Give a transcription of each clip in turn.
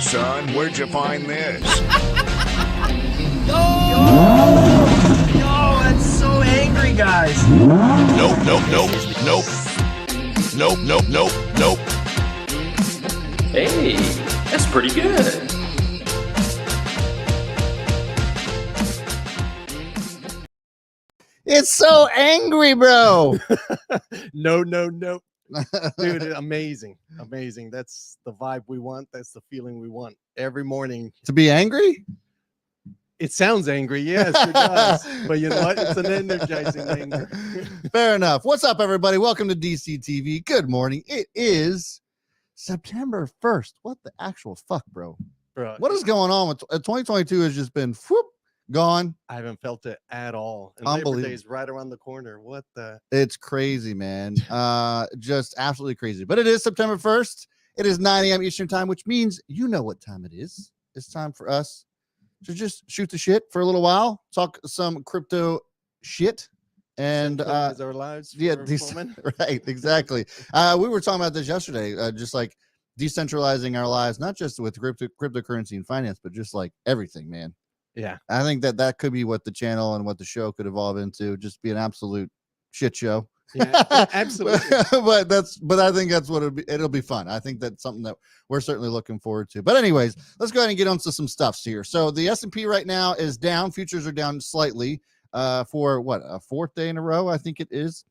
son, where'd you find this? Yo, that's so angry, guys. Nope. Hey, that's pretty good. It's so angry, bro. No. Dude, amazing. That's the vibe we want. That's the feeling we want every morning. To be angry? It sounds angry. Yes, it does. But you know what? It's an energizing anger. Fair enough. What's up, everybody? Welcome to DCTV. Good morning. It is September 1st. What the actual fuck, bro? What is going on with 2022 has just been whoop, gone. I haven't felt it at all. And Unbelievable. Labor Day is right around the corner. What the? It's crazy, man. Just absolutely crazy. But it is September 1st. It is 9 a.m. Eastern time, which means you know what time it is. It's time for us to just shoot the shit for a little while, talk some crypto shit. And our lives. Yeah, right, exactly. We were talking about this yesterday, just like decentralizing our lives, not just with cryptocurrency and finance, but just like everything, man. Yeah, I think that could be what the channel and what the show could evolve into, just be an absolute shit show. Yeah, absolutely. but I think that's what it'll be fun. I think that's something that we're certainly looking forward to. But anyways, let's go ahead and get on to some stuffs here. So the S&P right now is down. Futures are down slightly for what, a fourth day in a row, I think it is.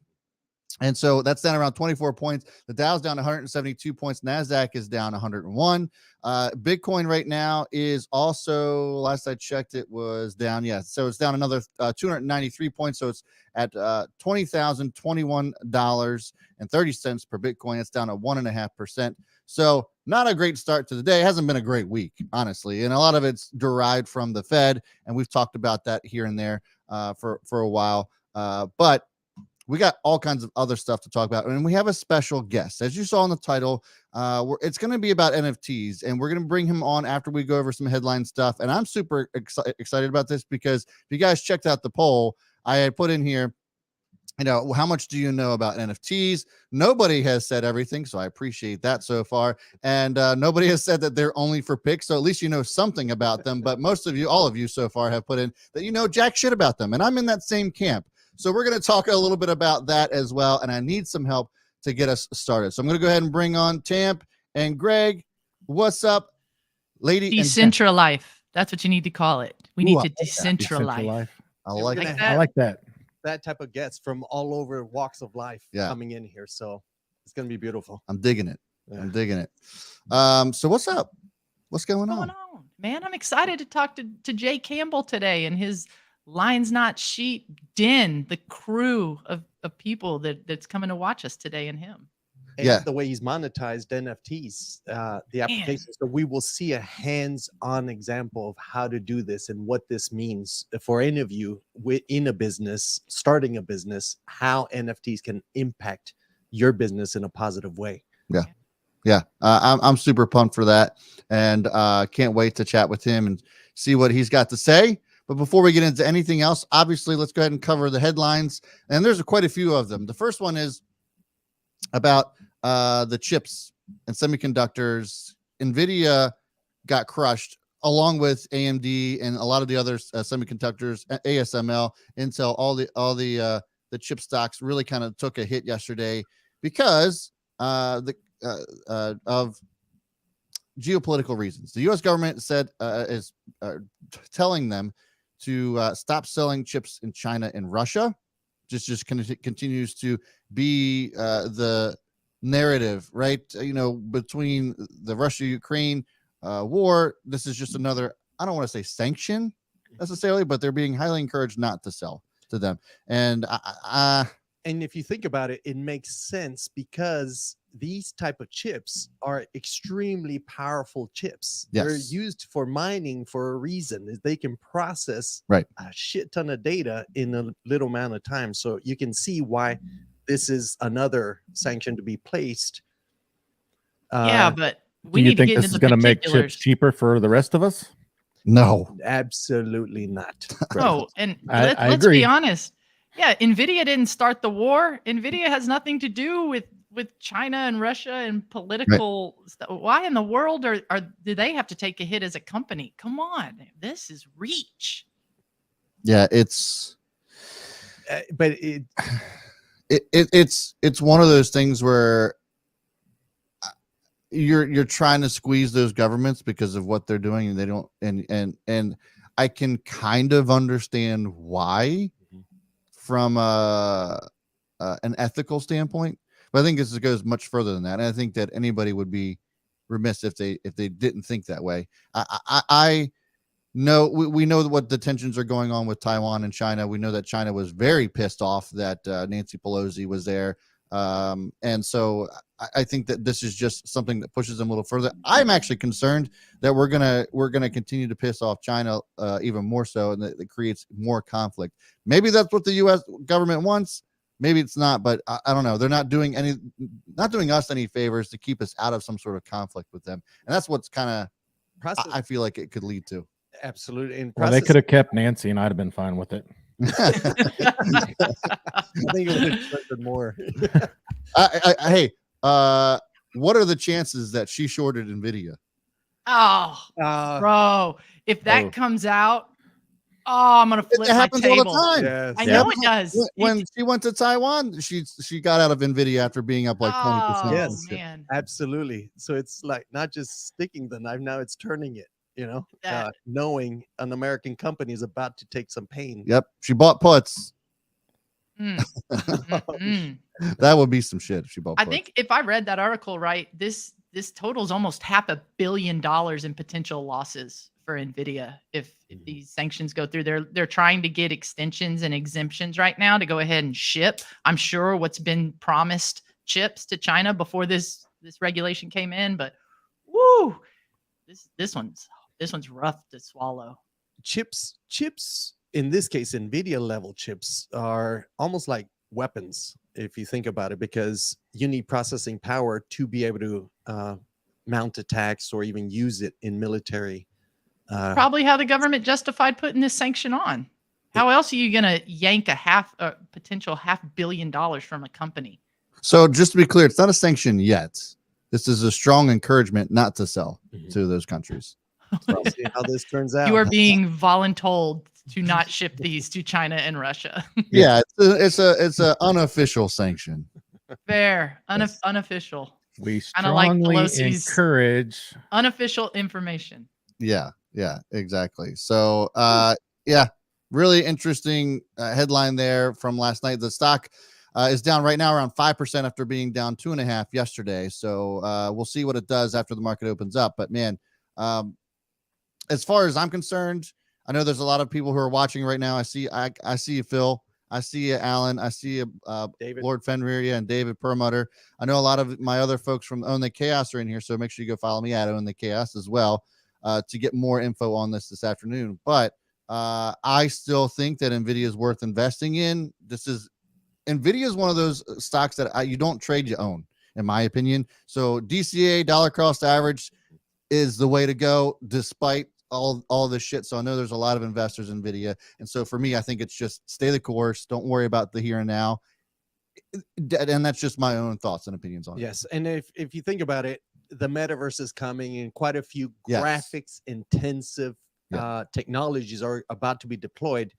And so that's down around 24 points. The Dow's down 172 points. NASDAQ is down 101. Bitcoin right now is also, last I checked, it was down. Yeah. So it's down another 293 points. So it's at $20,021.30 per Bitcoin. It's down a 1.5%. So not a great start to the day. It hasn't been a great week, honestly. And a lot of it's derived from the Fed. And we've talked about that here and there for a while. But we got all kinds of other stuff to talk about, and we have a special guest. As you saw in the title, it's going to be about NFTs, and we're going to bring him on after we go over some headline stuff. And I'm super excited about this because if you guys checked out the poll, I had put in here, how much do you know about NFTs? Nobody has said everything, so I appreciate that so far. And nobody has said that they're only for picks, so at least you know something about them. But most of you, all of you so far, have put in that you know jack shit about them, and I'm in that same camp. So we're going to talk a little bit about that as well, and I need some help to get us started. So I'm going to go ahead and bring on Tamp and Greg. What's up, lady? Decentralize. That's what you need to call it. We need to decentralize. I like that. I like that. That type of guests from all over walks of life coming in here. So it's going to be beautiful. I'm digging it. Yeah. I'm digging it. So what's up? What's going on? Man, I'm excited to talk to Jay Campbell today and his Lines Not Sheet Den, the crew of people that's coming to watch us today, and him. And the way he's monetized NFTs, the application. So we will see a hands-on example of how to do this and what this means for any of you in a business, starting a business, how NFTs can impact your business in a positive way. Yeah. I'm super pumped for that, and can't wait to chat with him and see what he's got to say. But before we get into anything else, obviously, let's go ahead and cover the headlines. And there's quite a few of them. The first one is about the chips and semiconductors. NVIDIA got crushed along with AMD and a lot of the other semiconductors, ASML, Intel, all the chip stocks really kind of took a hit yesterday because of geopolitical reasons. The U.S. government said is telling them to stop selling chips in China and Russia. Just continues to be the narrative, right? Between the Russia-Ukraine war, this is just another, I don't want to say sanction necessarily, but they're being highly encouraged not to sell to them. And and if you think about it, it makes sense because these type of chips are extremely powerful chips. Yes. They're used for mining for a reason. Is they can process a shit ton of data in a little amount of time. So you can see why this is another sanction to be placed. But we need to get into the particulars. This is going to make chips cheaper for the rest of us? No, absolutely not. No, and let's be honest. Yeah, NVIDIA didn't start the war. NVIDIA has nothing to do with with China and Russia and political stuff. Why in the world do they have to take a hit as a company? Come on, this is reach. Yeah, it's but it's one of those things where you're trying to squeeze those governments because of what they're doing, and they don't. And I can kind of understand why from an ethical standpoint, but I think this goes much further than that. And I think that anybody would be remiss if they didn't think that way. I know we know what the tensions are going on with Taiwan and China. We know that China was very pissed off that Nancy Pelosi was there. And so I think that this is just something that pushes them a little further. I'm actually concerned that we're gonna continue to piss off China even more so, and that it creates more conflict. Maybe that's what the U.S. government wants. Maybe it's not, but I don't know. They're not doing us any favors to keep us out of some sort of conflict with them, and that's what's kind of I feel like it could lead to. Absolutely. Well, they could have kept Nancy, and I'd have been fine with it. I think it would have triggered more. Hey, what are the chances that she shorted Nvidia? Bro, if that comes out, I'm gonna flip it my happens table. all the time. Yes. I know it does. When she went to Taiwan, she got out of Nvidia after being up like 20%. Yes. Man. Absolutely. So it's like not just sticking the knife, now it's turning it, That- knowing an American company is about to take some pain. Yep, she bought puts. Mm. That would be some shit if she bought I puts. think if I read that article right, this totals almost $500 million in potential losses for Nvidia if these sanctions go through. They're trying to get extensions and exemptions right now to go ahead and ship. I'm sure what's been promised chips to China before this regulation came in, but woo, this one's rough to swallow. Chips in this case, NVIDIA level chips are almost like weapons, if you think about it, because you need processing power to be able to mount attacks or even use it in military. Probably how the government justified putting this sanction on. How else are you going to yank a potential $500 million from a company? So just to be clear, it's not a sanction yet. This is a strong encouragement not to sell to those countries. So we'll see how this turns out. You are being voluntold to not ship these to China and Russia. Yeah, it's a unofficial sanction. Fair, unofficial, We Kinda like strongly Pelosi's- encourage. unofficial information. Yeah, exactly. So really interesting headline there from last night. The stock is down right now around 5% after being down 2.5% yesterday. So we'll see what it does after the market opens up. But man, as far as I'm concerned, I know there's a lot of people who are watching right now. I see you, Phil. I see you, Alan. I see you, David. Lord Fenrir and David Perlmutter. I know a lot of my other folks from Own the Chaos are in here, so make sure you go follow me at Own the Chaos as well to get more info on this afternoon. But I still think that NVIDIA is worth investing in. NVIDIA is one of those stocks that you don't trade, you own, in my opinion. So DCA, dollar cost average, is the way to go, despite all this shit. So I know there's a lot of investors in NVIDIA, and so for me, I think it's just stay the course. Don't worry about the here and now. And that's just my own thoughts and opinions on it. Yes, and if you think about it, the metaverse is coming, and quite a few Yes. graphics intensive technologies are about to be deployed.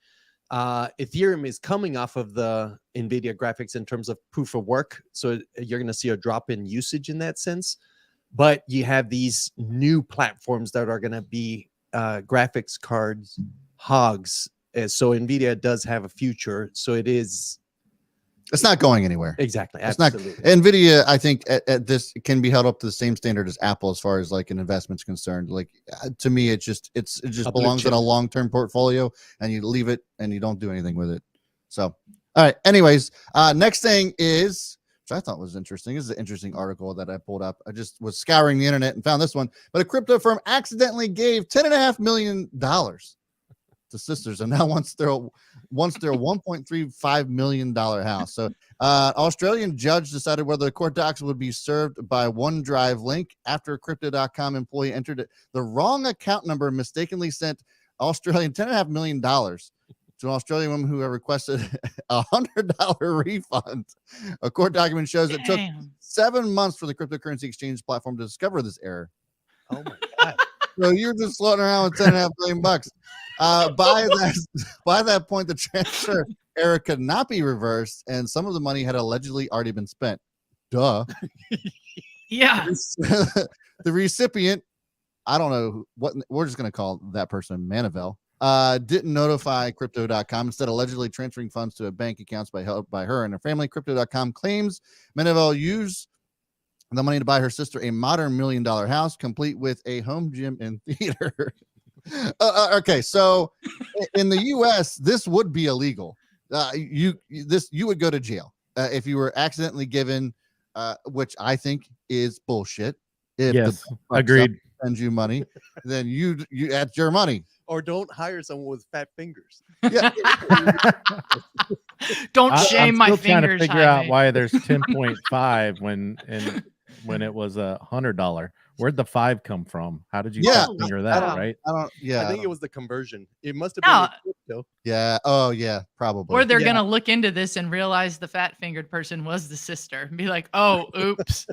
Ethereum is coming off of the NVIDIA graphics in terms of proof of work, so you're going to see a drop in usage in that sense. But you have these new platforms that are going to be graphics cards, hogs. So NVIDIA does have a future. So it's not going anywhere. Exactly. It's not NVIDIA. I think at this can be held up to the same standard as Apple as far as like an investment's concerned. Like to me, it just belongs in a long-term portfolio, and you leave it and you don't do anything with it. So, all right. Anyways, next thing is, which I thought was interesting. This is an interesting article that I pulled up. I just was scouring the internet and found this one. But a crypto firm accidentally gave $10.5 million to sisters, and now wants their $1.35 million house. So Australian judge decided whether the court docs would be served by OneDrive link after a Crypto.com employee entered the wrong account number and mistakenly sent Australian $10.5 million to an Australian woman who requested $100 refund. A court document shows it took Damn. 7 months for the cryptocurrency exchange platform to discover this error. Oh my God. So you're just floating around with $10.5 million bucks. By that point, the transfer error could not be reversed, and some of the money had allegedly already been spent. Duh. Yeah. The recipient, I don't know what we're just going to call that person Manivel, didn't notify crypto.com, instead allegedly transferring funds to a bank accounts held by her and her family. Crypto.com claims Manivel used the money to buy her sister a modern $1 million house, complete with a home gym and theater. Okay, so in the U.S., this would be illegal. You would go to jail if you were accidentally given, which I think is bullshit. If Yes, the agreed. sends you money, then you that's your money. Or don't hire someone with fat fingers. Yeah. Don't shame I'm my still trying to fingers. figure out Jaime. why there's 10.5 when it was $100. Where'd the 5 come from? How did you Yeah, fat finger I that? don't- Right? I don't. Yeah. I think it was the conversion. It must have No. been crypto. Yeah. Oh yeah. Probably. Or they're Yeah. gonna look into this and realize the fat fingered person was the sister and be like, "Oh, oops."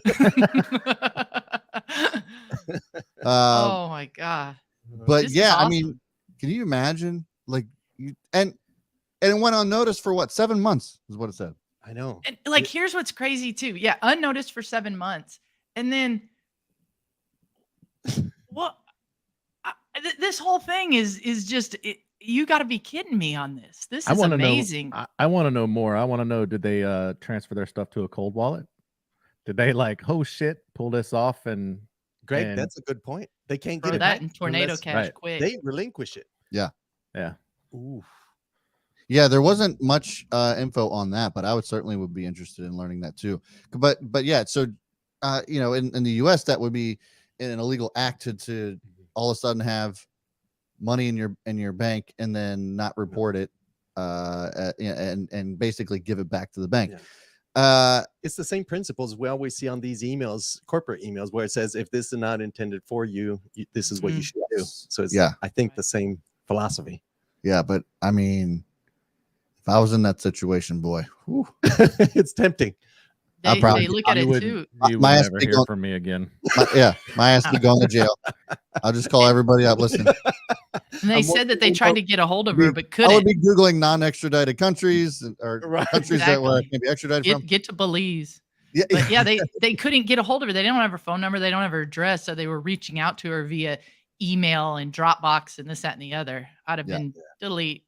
Oh my god. But This is yeah, I awesome. mean, can you imagine? Like, and it went unnoticed for what? 7 months is what it said. I know. And like, here's what's crazy too. Yeah, unnoticed for 7 months, and then what? This whole thing is just. You got to be kidding me on this. This I is want to know. amazing. I want to know more. I want to know, did they transfer their stuff to a cold wallet? Did they oh shit, pull this off and Greg, and- that's a good point. They can't Throw get it that back in tornado unless cash right. quick. they relinquish it. yeah. Ooh. Yeah, there wasn't much info on that, but I would be interested in learning that too. But yeah, so in the U.S. that would be an illegal act to all of a sudden have money in your bank and then not report it, and basically give it back to the bank. Yeah. It's the same principles we always see on these emails, corporate emails, where it says if this is not intended for you, this is what you should do. So it's I think the same philosophy. Yeah, but I mean, if I was in that situation, boy, whew, It's tempting. They look at it too. You my will ass never be hear going- from me again. my ass be going to jail. I'll just call everybody up. Listen, And they said that they tried to get a hold of her, but I would couldn't. be googling non-extradited countries or Right. countries that were Exactly. maybe extradited from. Get to Belize. Yeah, But yeah, they couldn't get a hold of her. They don't have her phone number. They don't have her address. So they were reaching out to her via email and Dropbox and this, that, and the other. I'd have been delete.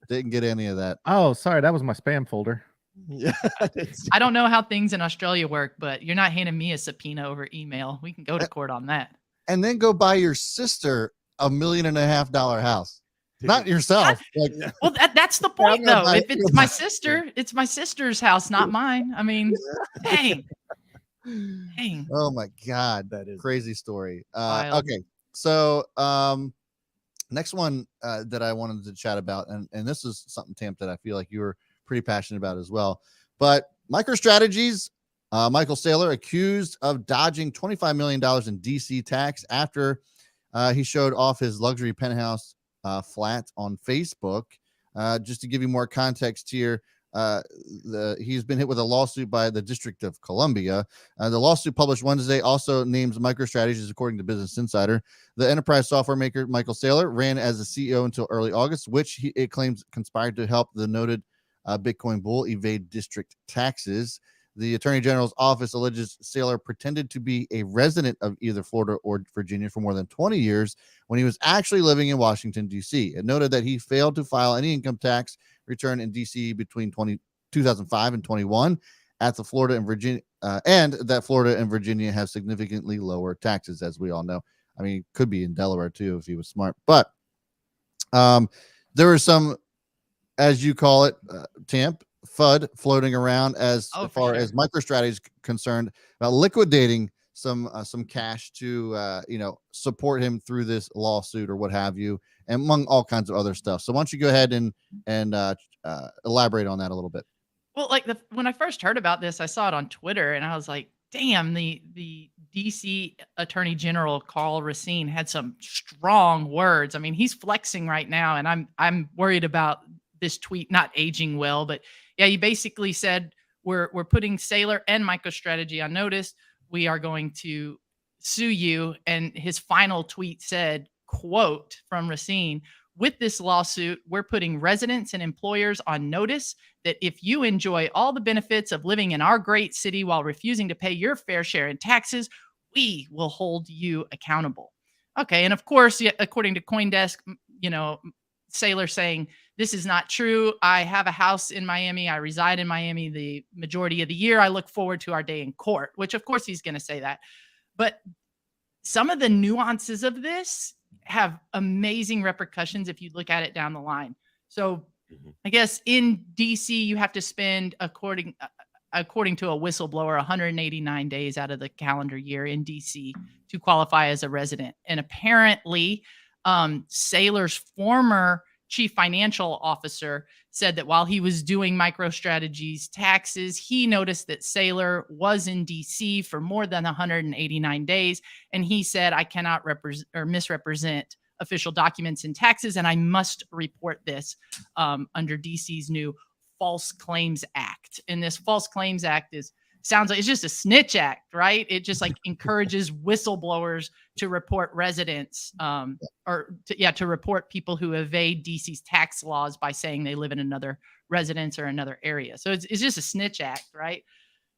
didn't get any of that. Oh, sorry, that was my spam folder. Yeah. I don't know how things in Australia work, but you're not handing me a subpoena over email. We can go to court on that. And then go buy your sister $1.5 million house, not yourself. Like, Well, that's the point, I'm not though. buying If it's my sister, it's my sister's house, not mine. I mean, dang. oh my God, That is crazy story. Wild. Okay, so next one that I wanted to chat about, and this is something, Tamp, that I feel like you were pretty passionate about as well. But MicroStrategies, Michael Saylor accused of dodging $25 million in DC tax after he showed off his luxury penthouse flat on Facebook. Just to give you more context here, he's been hit with a lawsuit by the District of Columbia. The lawsuit published Wednesday also names MicroStrategies, according to Business Insider. The enterprise software maker Michael Saylor ran as the CEO until early August, which it claims conspired to help the noted Bitcoin bull evade district taxes. The Attorney General's office alleges Saylor pretended to be a resident of either Florida or Virginia for more than 20 years when he was actually living in Washington, D.C. It noted that he failed to file any income tax return in D.C. between 2005 and 21 at the Florida and Virginia, and that Florida and Virginia have significantly lower taxes, as we all know. I mean, could be in Delaware too if he was smart. But there was some, as you call it, Tamp, FUD floating around as far as MicroStrategy concerned about liquidating some cash to support him through this lawsuit or what have you, and among all kinds of other stuff. So why don't you go ahead and elaborate on that a little bit? Well, like when I first heard about this, I saw it on Twitter and I was like, damn, the DC Attorney General Carl Racine had some strong words. I mean, he's flexing right now, and I'm worried about this tweet not aging well. But yeah, he basically said we're putting Saylor and MicroStrategy on notice. We are going to sue you. And his final tweet said, quote from Racine, with this lawsuit, we're putting residents and employers on notice that if you enjoy all the benefits of living in our great city while refusing to pay your fair share in taxes, we will hold you accountable. Okay. And of course, according to CoinDesk, Saylor saying, this is not true. I have a house in Miami. I reside in Miami the majority of the year. I look forward to our day in court, which of course he's going to say that. But some of the nuances of this have amazing repercussions if you look at it down the line. So I guess in DC, you have to spend, according to a whistleblower, 189 days out of the calendar year in DC to qualify as a resident. And apparently, Saylor's former chief financial officer said that while he was doing MicroStrategy's taxes, he noticed that Saylor was in DC for more than 189 days. And he said, I cannot misrepresent official documents in taxes, and I must report this under DC's new False Claims Act. And this False Claims Act sounds like it's just a snitch act, right? It just like encourages whistleblowers to report residents to report people who evade DC's tax laws by saying they live in another residence or another area. So it's just a snitch act, right?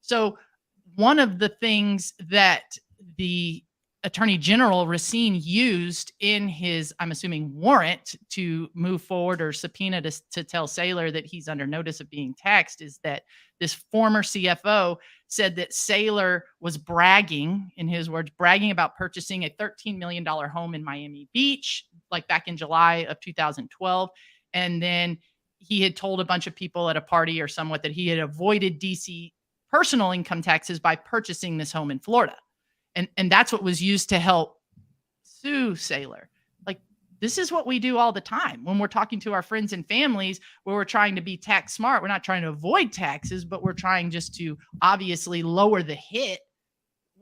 So one of the things that the Attorney General Racine used in his, I'm assuming, warrant to move forward or subpoena to tell Saylor that he's under notice of being taxed is that this former CFO said that Saylor was bragging, in his words, bragging about purchasing a $13 million home in Miami Beach, like back in July of 2012. And then he had told a bunch of people at a party or somewhat that he had avoided DC personal income taxes by purchasing this home in Florida. And that's what was used to help sue Saylor. Like, this is what we do all the time when we're talking to our friends and families where we're trying to be tax smart. We're not trying to avoid taxes, but we're trying just to obviously lower the hit.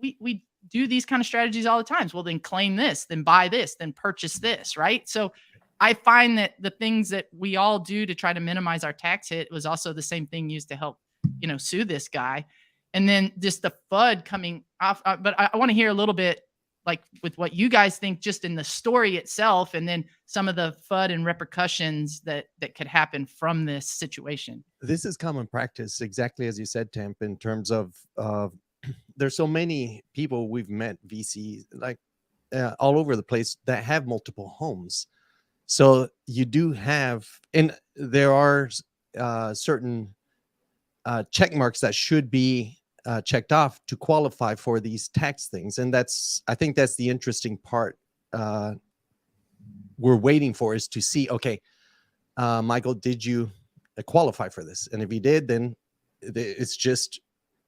We do these kind of strategies all the time. Well, then claim this, then buy this, then purchase this, right? So I find that the things that we all do to try to minimize our tax hit was also the same thing used to help, sue this guy. And then just the FUD coming off. But I want to hear a little bit like with what you guys think just in the story itself, and then some of the FUD and repercussions that could happen from this situation. This is common practice, exactly as you said, Temp, in terms of there's so many people we've met, VCs, like all over the place that have multiple homes. So you do have, and there are certain check marks that should be checked off to qualify for these tax things. And I think that's the interesting part we're waiting for, is to see, okay, Michael, did you qualify for this? And if you did, then it's just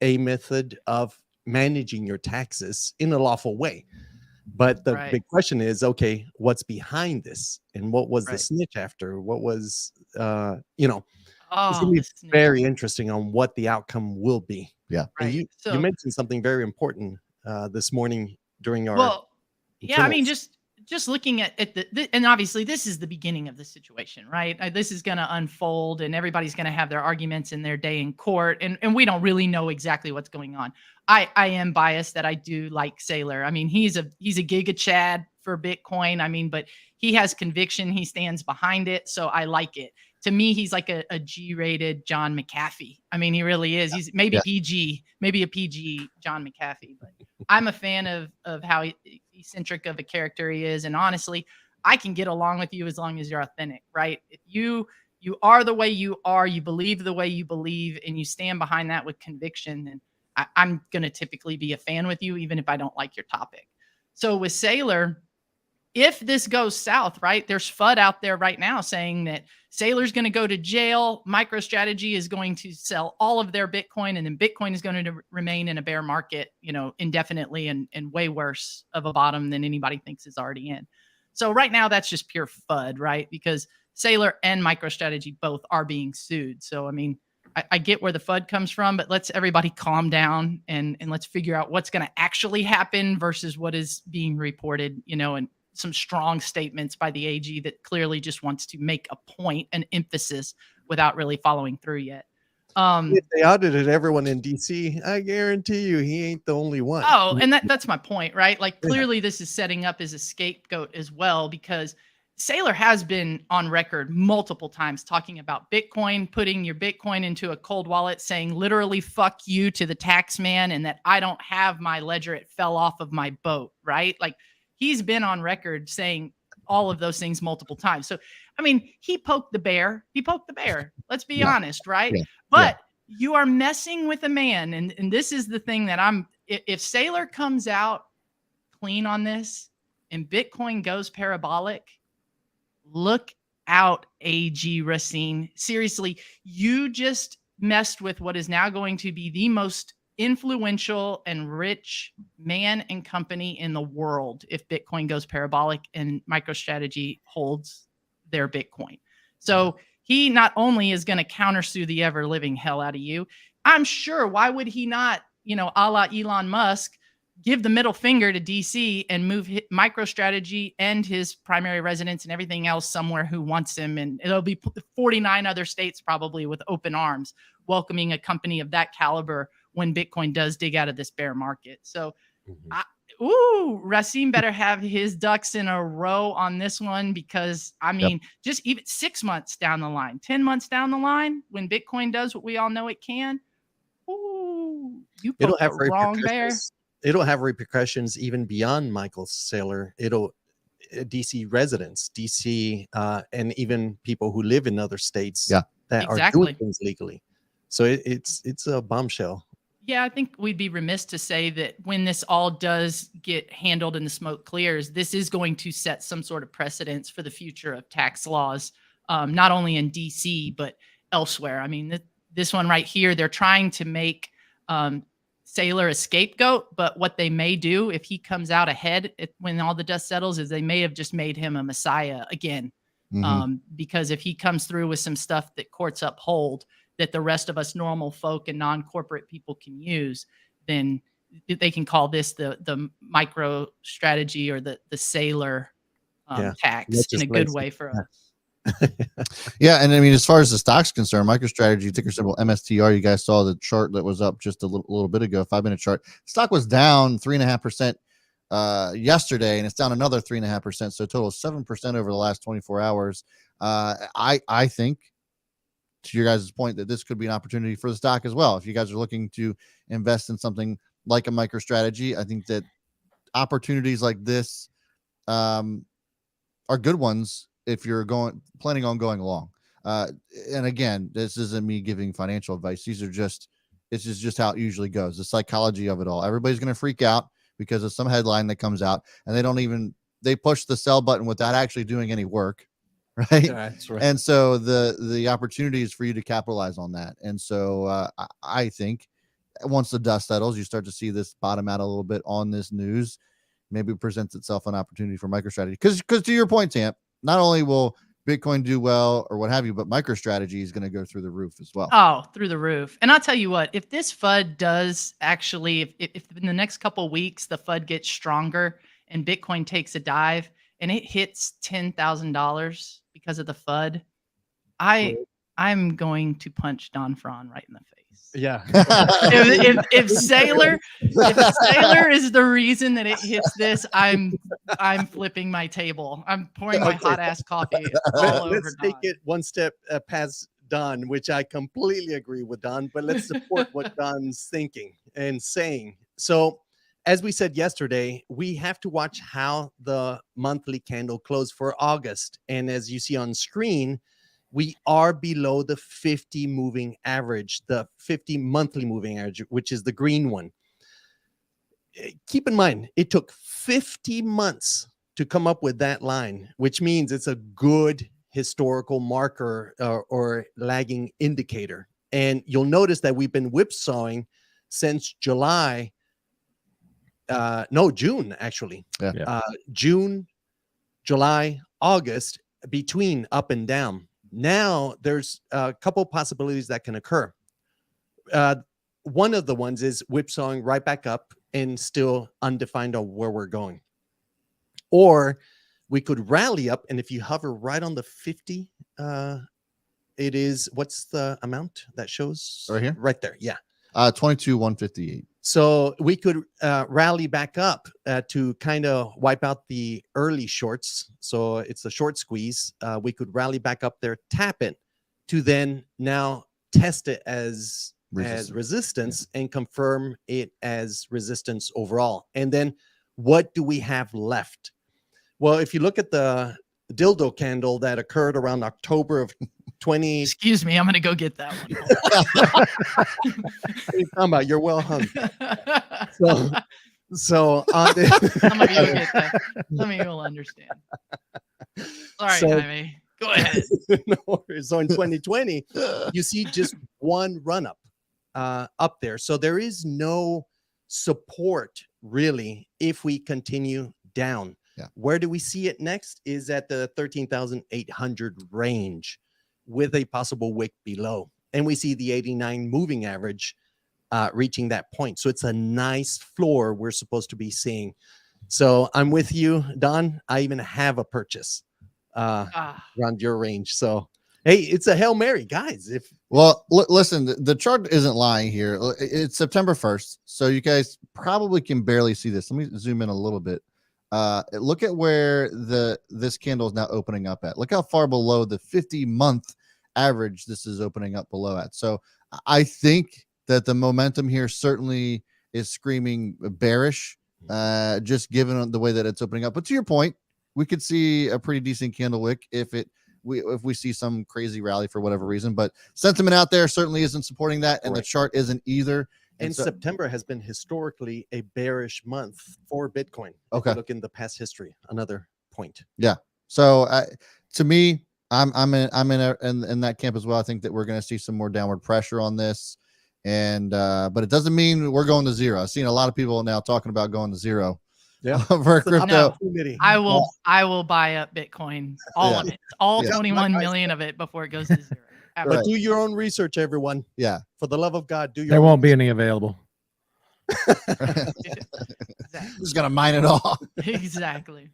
a method of managing your taxes in a lawful way. But the big question is, okay, what's behind this? And what was the snitch after? What was, it's going to be very interesting on what the outcome will be. Yeah. And you mentioned something very important this morning during our. I mean, just looking at and obviously this is the beginning of the situation, right? This is going to unfold and everybody's going to have their arguments in their day in court. And we don't really know exactly what's going on. I am biased that I do like Saylor. I mean, he's a giga chad for Bitcoin. I mean, but he has conviction. He stands behind it. So I like it. To me, he's like a G-rated John McAfee. I mean, he really is. He's maybe PG, maybe a PG John McAfee. But I'm a fan of how eccentric of a character he is. And honestly, I can get along with you as long as you're authentic, right? If you are the way you are, you believe the way you believe, and you stand behind that with conviction, then I'm going to typically be a fan with you, even if I don't like your topic. So with Saylor, if this goes south, right, there's FUD out there right now saying that Saylor's going to go to jail, MicroStrategy is going to sell all of their Bitcoin, and then Bitcoin is going to remain in a bear market, indefinitely and way worse of a bottom than anybody thinks is already in. So right now, that's just pure FUD, right? Because Saylor and MicroStrategy both are being sued. So, I mean, I get where the FUD comes from, but let's everybody calm down and let's figure out what's going to actually happen versus what is being reported, and some strong statements by the AG that clearly just wants to make a point, an emphasis without really following through yet. If they audited everyone in DC, I guarantee you he ain't the only one. Oh, and that's my point, right? Like clearly this is setting up as a scapegoat as well, because Saylor has been on record multiple times talking about Bitcoin, putting your Bitcoin into a cold wallet, saying literally fuck you to the tax man, and that I don't have my ledger. It fell off of my boat, right? Like he's been on record saying all of those things multiple times. So, I mean, he poked the bear. Let's be honest, right? Yeah. But you are messing with a man. And this is the thing that if Saylor comes out clean on this and Bitcoin goes parabolic, look out, AG Racine. Seriously, you just messed with what is now going to be the most influential and rich man and company in the world if Bitcoin goes parabolic and MicroStrategy holds their Bitcoin. So he not only is going to countersue the ever living hell out of you, I'm sure, why would he not, a la Elon Musk, give the middle finger to DC and move MicroStrategy and his primary residence and everything else somewhere who wants him. And it'll be 49 other states probably with open arms welcoming a company of that caliber when Bitcoin does dig out of this bear market. So, Racine better have his ducks in a row on this one, because I mean, just even 6 months down the line, 10 months down the line, when Bitcoin does what we all know it can, you put the wrong bear. It'll have repercussions even beyond Michael Saylor. It'll DC residents, DC, and even people who live in other states that are doing things legally. So it's a bombshell. Yeah, I think we'd be remiss to say that when this all does get handled and the smoke clears, this is going to set some sort of precedence for the future of tax laws, not only in DC, but elsewhere. I mean, this one right here, they're trying to make Saylor a scapegoat, but what they may do if he comes out ahead when all the dust settles is they may have just made him a messiah again. Because if he comes through with some stuff that courts uphold, that the rest of us normal folk and non-corporate people can use, then they can call this the micro strategy or the Saylor tax in a good way for us. Yeah, and I mean, as far as the stock's concerned, MicroStrategy, ticker symbol MSTR, you guys saw the chart that was up just a little bit ago, 5-minute chart. Stock was down 3.5% yesterday, and it's down another 3.5%, so a total of 7% over the last 24 hours. I think, to your guys' point, that this could be an opportunity for the stock as well. If you guys are looking to invest in something like a MicroStrategy, I think that opportunities like this are good ones if you're planning on going long. And again, this isn't me giving financial advice. This is just how it usually goes. The psychology of it all. Everybody's going to freak out because of some headline that comes out, and they push the sell button without actually doing any work. Right. That's right. And so the opportunity is for you to capitalize on that. And so I think once the dust settles, you start to see this bottom out a little bit on this news. Maybe it presents itself an opportunity for MicroStrategy. Because to your point, Tamp, not only will Bitcoin do well or what have you, but MicroStrategy is going to go through the roof as well. Oh, through the roof. And I'll tell you what, if this FUD does actually, if in the next couple of weeks the FUD gets stronger and Bitcoin takes a dive and it hits $10,000 because of the FUD, I'm going to punch Don Fran right in the face. Yeah. if Saylor is the reason that it hits this, I'm flipping my table. I'm pouring my hot ass coffee all over. Let's take it one step past Don, which I completely agree with Don, but let's support what Don's thinking and saying. So, as we said yesterday, we have to watch how the monthly candle closed for August. And as you see on screen, we are below the 50 moving average, the 50 monthly moving average, which is the green one. Keep in mind, it took 50 months to come up with that line, which means it's a good historical marker or lagging indicator. And you'll notice that we've been whipsawing since June, actually. June, July, August, between up and down. Now there's a couple possibilities that can occur. one of the ones is whipsawing right back up and still undefined on where we're going. Or we could rally up, and if you hover right on the 50, it is, what's the amount that shows? Right here? Right there, yeah. 22,158. So we could rally back up to kind of wipe out the early shorts. So it's a short squeeze. We could rally back up there, tap it to then now test it as resistance and confirm it as resistance overall. And then what do we have left? Well, if you look at the dildo candle that occurred around October of 20. Excuse me, I'm gonna go get that one. What are you talking about? You're well hung. So on the Some of you will get that. Some of you will understand. All right, Jaime, go ahead. No worries. So in 2020, you see just one run up up there. So there is no support really if we continue down. Yeah. Where do we see it next? Is at the 13,800 range with a possible wick below. And we see the 89 moving average reaching that point. So it's a nice floor we're supposed to be seeing. So I'm with you, Don. I even have a purchase around your range. So, hey, it's a Hail Mary, guys. Listen, the chart isn't lying here. It's September 1st. So you guys probably can barely see this. Let me zoom in a little bit. Look at where this candle is now opening up at. Look how far below the 50-month average this is opening up below at. So I think that the momentum here certainly is screaming bearish, just given the way that it's opening up. But to your point, we could see a pretty decent candle wick if we see some crazy rally for whatever reason. But sentiment out there certainly isn't supporting that, and the chart isn't either. And so, September has been historically a bearish month for Bitcoin. Okay. Look in the past history. Another point. Yeah. So to me, I'm in that camp as well. I think that we're going to see some more downward pressure on this, and but it doesn't mean we're going to zero. I've seen a lot of people now talking about going to zero. Yeah. For crypto. No, I will buy up Bitcoin, all of it, all 21 million of it before it goes to zero. But do your own research, everyone. Yeah. For the love of God, do your There own won't be any available. Exactly. Just gonna mine it all Exactly.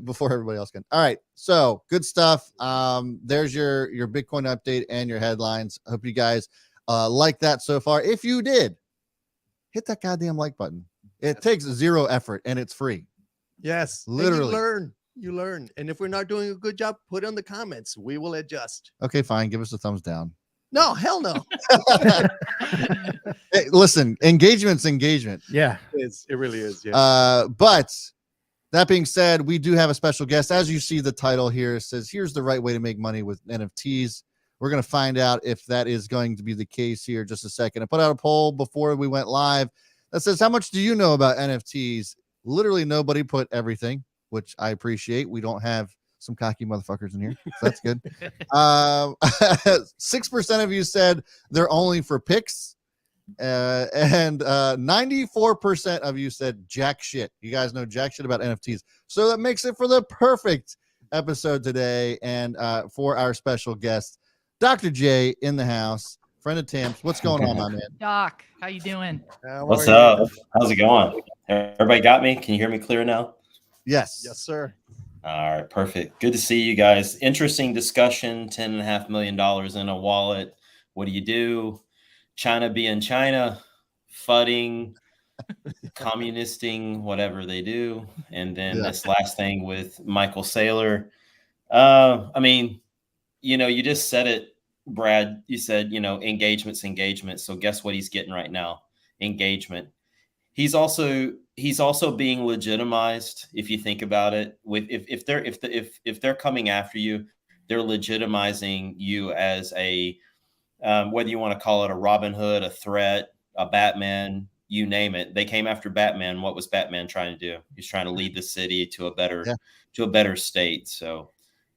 before everybody else can. All right, so good stuff. There's your Bitcoin update and your headlines. I hope you guys like that so far. If you did, hit that goddamn like button. It takes zero effort and it's free. Yes, literally. You learn. And if we're not doing a good job, put it in the comments. We will adjust. Okay, fine. Give us a thumbs down. No, hell no. Hey, listen, engagement's engagement. Yeah. It really is. Yeah. But that being said, we do have a special guest. As you see the title here, it says, here's the right way to make money with NFTs. We're going to find out if that is going to be the case here in just a second. I put out a poll before we went live that says, how much do you know about NFTs? Literally nobody put everything, which I appreciate. We don't have some cocky motherfuckers in here, so that's good. 6% of you said they're only for picks, and 94% of you said jack shit. You guys know jack shit about NFTs, so that makes it for the perfect episode today. And for our special guest, Dr. J in the house, friend of Tam's. What's going on, my man? Doc, how you doing? What's up? How's it going? Everybody got me? Can you hear me clear now? Yes. Yes, sir. All right, perfect. Good to see you guys. Interesting discussion. $10.5 million in a wallet. What do you do? China being China, fudding, communisting, whatever they do. And then this last thing with Michael Saylor. I mean, you just said it, Brad. You said, engagement's engagement. So guess what he's getting right now? Engagement. He's also being legitimized. If you think about it, if they're coming after you, they're legitimizing you as a whether you want to call it a Robin Hood, a threat, a Batman, you name it. They came after Batman. What was Batman trying to do? He's trying to lead the city to a better state. So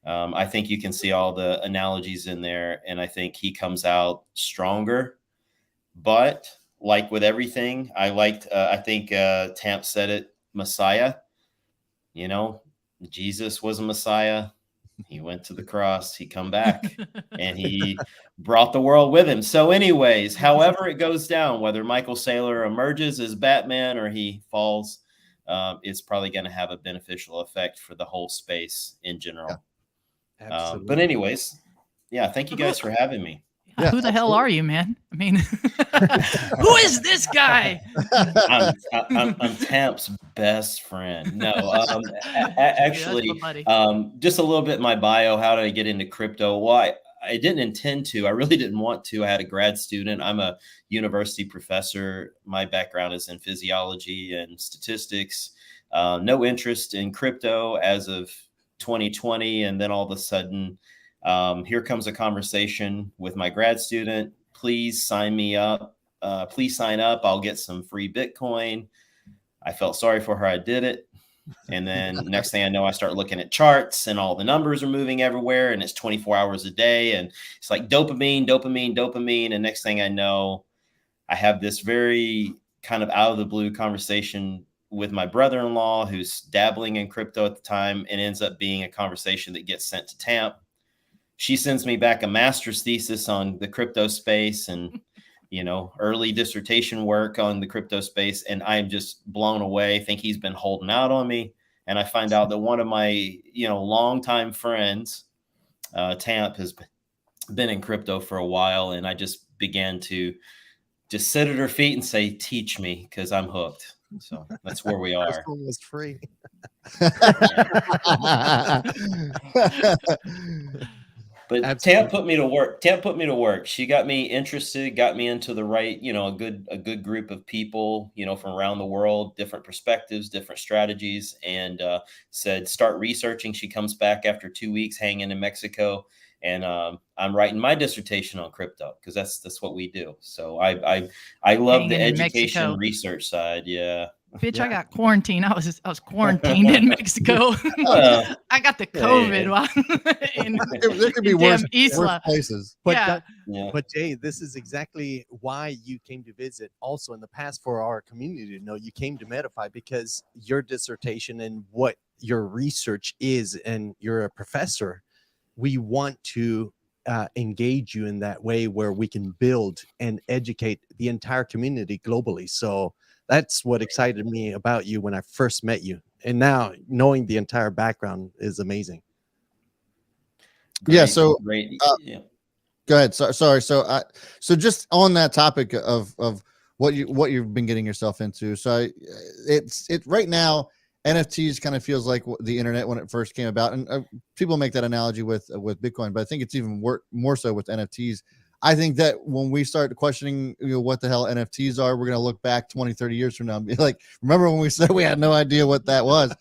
I think you can see all the analogies in there, and I think he comes out stronger. But like with everything, I think Tamp said it, Messiah. Jesus was a Messiah. He went to the cross, he come back, and he brought the world with him. So anyways, however it goes down, whether Michael Saylor emerges as Batman or he falls, it's probably going to have a beneficial effect for the whole space in general. Absolutely. But anyways, yeah, thank you guys for having me. Yeah, who the hell are you, man? I mean, who is this guy? I'm Tamp's best friend. No, actually, just a little bit in my bio. How did I get into crypto? Well, I didn't intend to. I really didn't want to. I had a grad student. I'm a university professor. My background is in physiology and statistics. No interest in crypto as of 2020, and then all of a sudden, here comes a conversation with my grad student. Please sign me up. Please sign up. I'll get some free Bitcoin. I felt sorry for her. I did it. And then next thing I know, I start looking at charts and all the numbers are moving everywhere. And it's 24 hours a day. And it's like dopamine, dopamine, dopamine. And next thing I know, I have this very kind of out of the blue conversation with my brother-in-law who's dabbling in crypto at the time, and ends up being a conversation that gets sent to Tamp. She sends me back a master's thesis on the crypto space and, early dissertation work on the crypto space. And I'm just blown away. Think he's been holding out on me. And I find out that one of my, longtime friends, Tamp, has been in crypto for a while. And I just began to just sit at her feet and say, teach me, because I'm hooked. So that's where we are. First one was free. But Absolutely. Tamp put me to work. Tamp put me to work. She got me interested, got me into the right, a good group of people, from around the world, different perspectives, different strategies, and said, start researching. She comes back after 2 weeks hanging in Mexico. And I'm writing my dissertation on crypto because that's what we do. So I love the education research side. Yeah. Bitch, yeah. I got quarantined. I was quarantined in Mexico. I got the COVID while there could be worse places. But but Jay, this is exactly why you came to visit. Also, in the past, for our community to know, you came to Medify because your dissertation and what your research is, and you're a professor. We want to engage you in that way where we can build and educate the entire community globally. So that's what excited me about you when I first met you. And now knowing the entire background is amazing. Great, yeah. So great. Yeah. Go ahead. Sorry. So just on that topic of what you've been getting yourself into. So it's right now, NFTs kind of feels like the internet when it first came about, and people make that analogy with Bitcoin, but I think it's even more so with NFTs. I think that when we start questioning what the hell NFTs are, we're going to look back 20, 30 years from now and be like, remember when we said we had no idea what that was?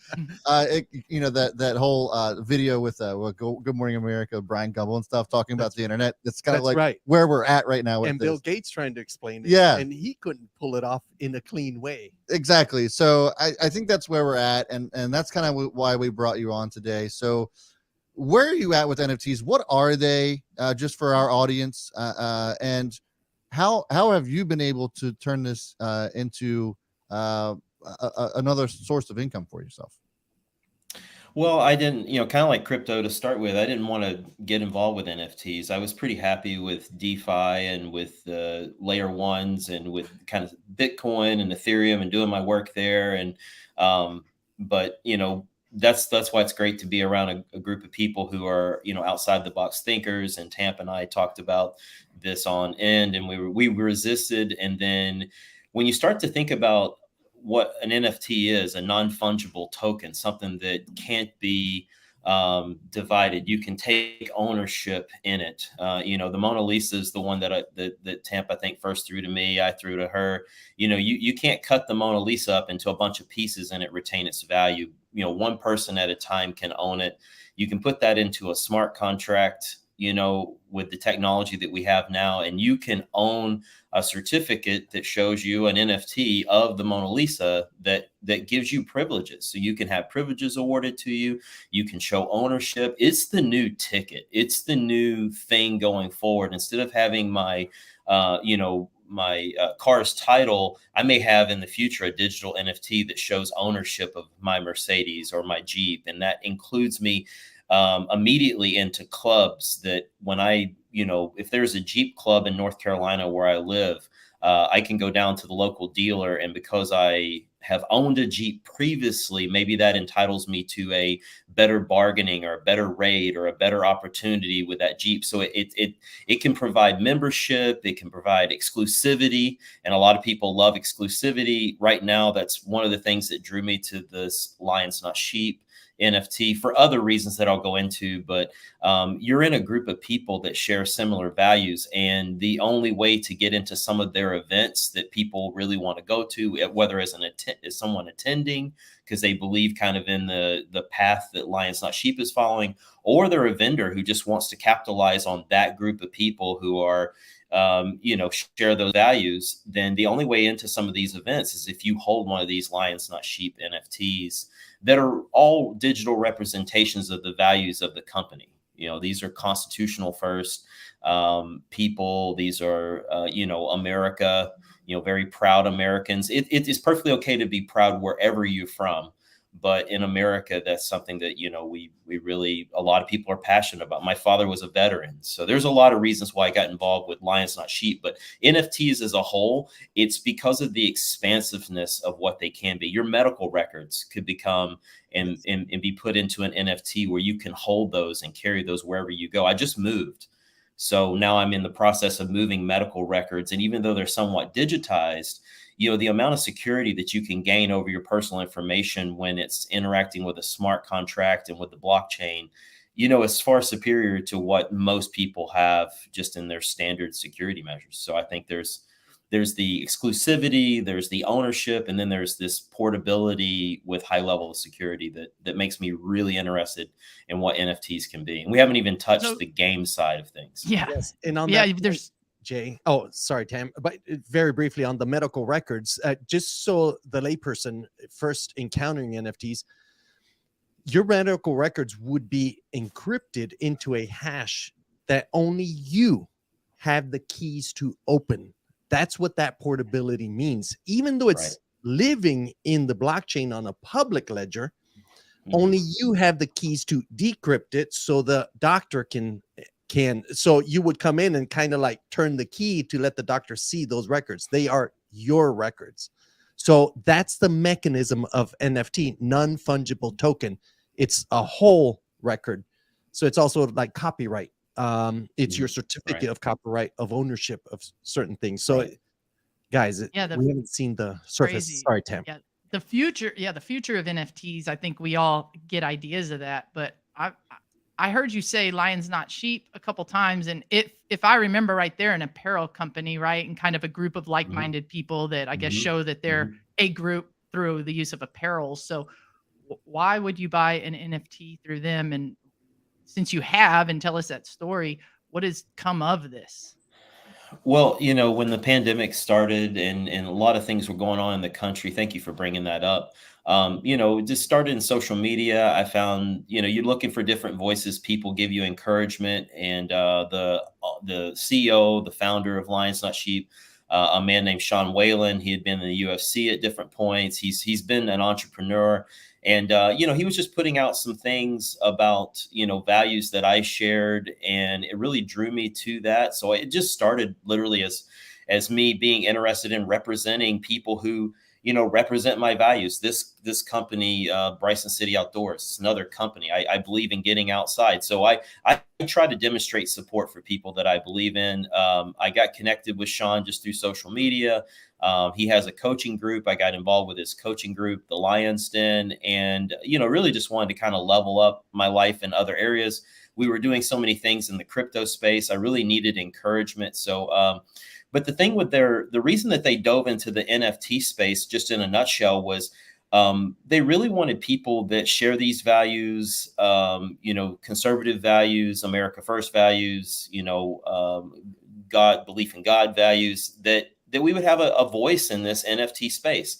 That whole video with Good Morning America, Brian Gumbel and stuff talking about the internet. It's kind of like where we're at right now. With and Bill Gates trying to explain it. Yeah. And he couldn't pull it off in a clean way. Exactly. So I think that's where we're at. And that's kind of why we brought you on today. So where are you at with NFTs? What are they, just for our audience? And how have you been able to turn this into another source of income for yourself? Well, I didn't, kind of like crypto to start with. I didn't want to get involved with NFTs. I was pretty happy with DeFi and with the layer ones and with kind of Bitcoin and Ethereum and doing my work there. And, but, that's why it's great to be around a group of people who are, outside the box thinkers. And Tamp and I talked about this on end, and we resisted. And then when you start to think about what an NFT is, a non-fungible token, something that can't be divided, you can take ownership in it. The Mona Lisa is the one that Tamp, I think, first threw to me. I threw to her. You can't cut the Mona Lisa up into a bunch of pieces and it retain its value. One person at a time can own it. You can put that into a smart contract, with the technology that we have now, and you can own a certificate that shows you an NFT of the Mona Lisa that gives you privileges. So you can have privileges awarded to you. You can show ownership. It's the new ticket. It's the new thing going forward. Instead of having my, my car's title, I may have in the future a digital NFT that shows ownership of my Mercedes or my Jeep. And that includes me immediately into clubs that when if there's a Jeep club in North Carolina where I live, I can go down to the local dealer, and because I have owned a Jeep previously, maybe that entitles me to a better bargaining or a better rate or a better opportunity with that Jeep. So it can provide membership, it can provide exclusivity, and a lot of people love exclusivity. Right now, that's one of the things that drew me to this Lions Not Sheep NFT for other reasons that I'll go into, but you're in a group of people that share similar values, and the only way to get into some of their events that people really want to go to, whether as someone attending because they believe kind of in the path that Lions Not Sheep is following, or they're a vendor who just wants to capitalize on that group of people who are share those values, then the only way into some of these events is if you hold one of these Lions Not Sheep NFTs that are all digital representations of the values of the company. These are constitutional first people. These are, America, very proud Americans. It is perfectly okay to be proud wherever you're from. But in America, that's something that, we really, a lot of people are passionate about. My father was a veteran. So there's a lot of reasons why I got involved with Lions Not Sheep. But NFTs as a whole, it's because of the expansiveness of what they can be. Your medical records could become and be put into an NFT where you can hold those and carry those wherever you go. I just moved. So now I'm in the process of moving medical records. And even though they're somewhat digitized, the amount of security that you can gain over your personal information when it's interacting with a smart contract and with the blockchain, is far superior to what most people have just in their standard security measures. So I think there's the exclusivity, there's the ownership, and then there's this portability with high level of security that makes me really interested in what NFTs can be. And we haven't even touched the game side of things. Yeah. Yes. And on Yeah, that, there's Jay. Oh, sorry, Tam. But very briefly on the medical records, just so the layperson first encountering NFTs, your medical records would be encrypted into a hash that only you have the keys to open. That's what that portability means. Even though it's living in the blockchain on a public ledger, only you have the keys to decrypt it so the doctor can. So you would come in and kind of like turn the key to let the doctor see those records. They are your records. So that's the mechanism of NFT, non-fungible token. It's a whole record. So it's also like copyright. It's your certificate of copyright of ownership of certain things. So guys, we haven't seen the surface. Crazy. Sorry, Tam. Yeah, the future of NFTs, I think we all get ideas of that, but I heard you say Lions Not Sheep a couple times, and if I remember right, they're an apparel company, right? And kind of a group of like-minded people that I guess show that they're a group through the use of apparel. So why would you buy an NFT through them? And since you have, and tell us that story, what has come of this? Well, when the pandemic started and a lot of things were going on in the country, thank you for bringing that up. It just started in social media. I found, you're looking for different voices. People give you encouragement. And the CEO, the founder of Lions Not Sheep, a man named Sean Whalen, he had been in the UFC at different points. He's been an entrepreneur. And, he was just putting out some things about, values that I shared, and it really drew me to that. So it just started literally as me being interested in representing people who, represent my values. This company, Bryson City Outdoors, is another company. I believe in getting outside. So I try to demonstrate support for people that I believe in. I got connected with Sean just through social media. He has a coaching group. I got involved with his coaching group, the Lion's Den, and, really just wanted to kind of level up my life in other areas. We were doing so many things in the crypto space. I really needed encouragement. So, but the thing with the reason that they dove into the NFT space, just in a nutshell, was they really wanted people that share these values, conservative values, America First values, God, belief in God values, that we would have a voice in this NFT space.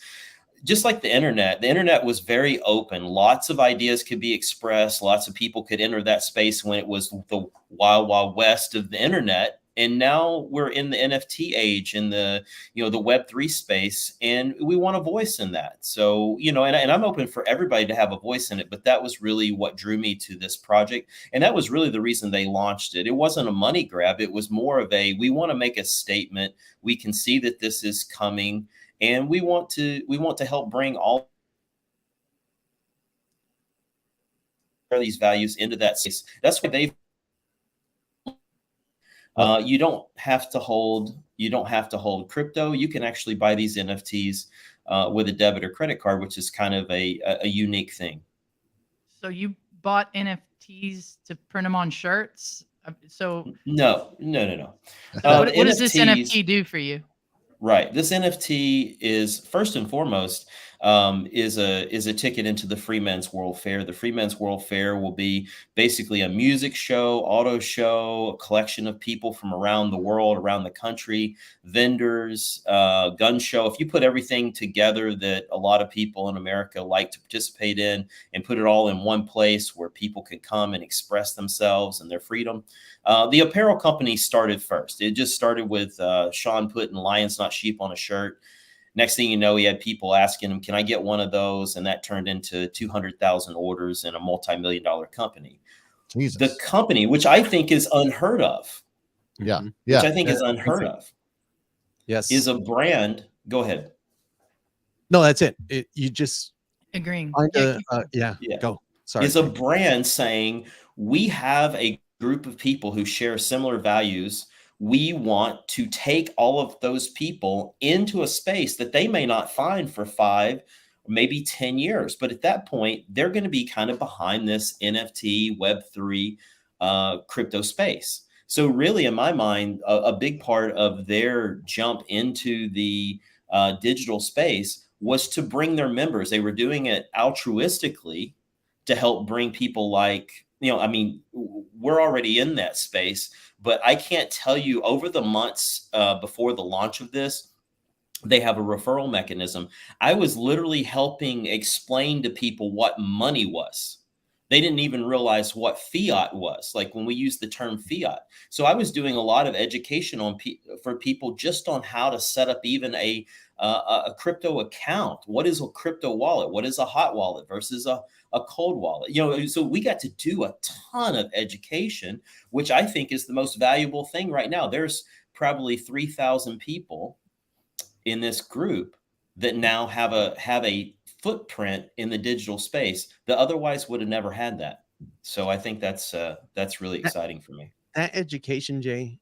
Just like the internet was very open. Lots of ideas could be expressed. Lots of people could enter that space when it was the wild, wild west of the internet. And now we're in the NFT age, in the, you know, the Web3 space, and we want a voice in that. So, you know, and I'm open for everybody to have a voice in it, but that was really what drew me to this project. And that was really the reason they launched it. It wasn't a money grab. It was more of a, we want to make a statement. We can see that this is coming, and we want to help bring all these values into that space. That's why they've you don't have to hold crypto. You can actually buy these NFTs with a debit or credit card, which is kind of a unique thing. So you bought NFTs to print them on shirts? So no. what does this NFT do for you? Right. This NFT is, first and foremost, is a ticket into the Free Men's World Fair. The Free Men's World Fair will be basically a music show, auto show, a collection of people from around the world, around the country, vendors, gun show. If you put everything together that a lot of people in America like to participate in and put it all in one place where people can come and express themselves and their freedom. The apparel company started first. It just started with Sean putting Lions Not Sheep on a shirt. Next thing you know, he had people asking him, can I get one of those? And that turned into 200,000 orders in a multi-million-dollar company. Jesus. The company, which I think is unheard of. Yeah. Which I think is unheard of. Yes. Is a brand. Go ahead. No, that's it. You just agreeing. Go. Sorry. Is a brand saying, we have a group of people who share similar values. We want to take all of those people into a space that they may not find for 5, maybe 10 years. But at that point, they're going to be kind of behind this NFT, Web3 crypto space. So really, in my mind, a big part of their jump into the digital space was to bring their members. They were doing it altruistically to help bring people like, you know, I mean, we're already in that space, but I can't tell you, over the months before the launch of this, they have a referral mechanism. I was literally helping explain to people what money was. They didn't even realize what fiat was, like when we use the term fiat. So I was doing a lot of education for people just on how to set up even a crypto account. What is a crypto wallet? What is a hot wallet versus a cold wallet? You know, so we got to do a ton of education, which I think is the most valuable thing right now. There's probably 3,000 people in this group that now have a footprint in the digital space that otherwise would have never had that. So I think that's really exciting for me. That education, Jay,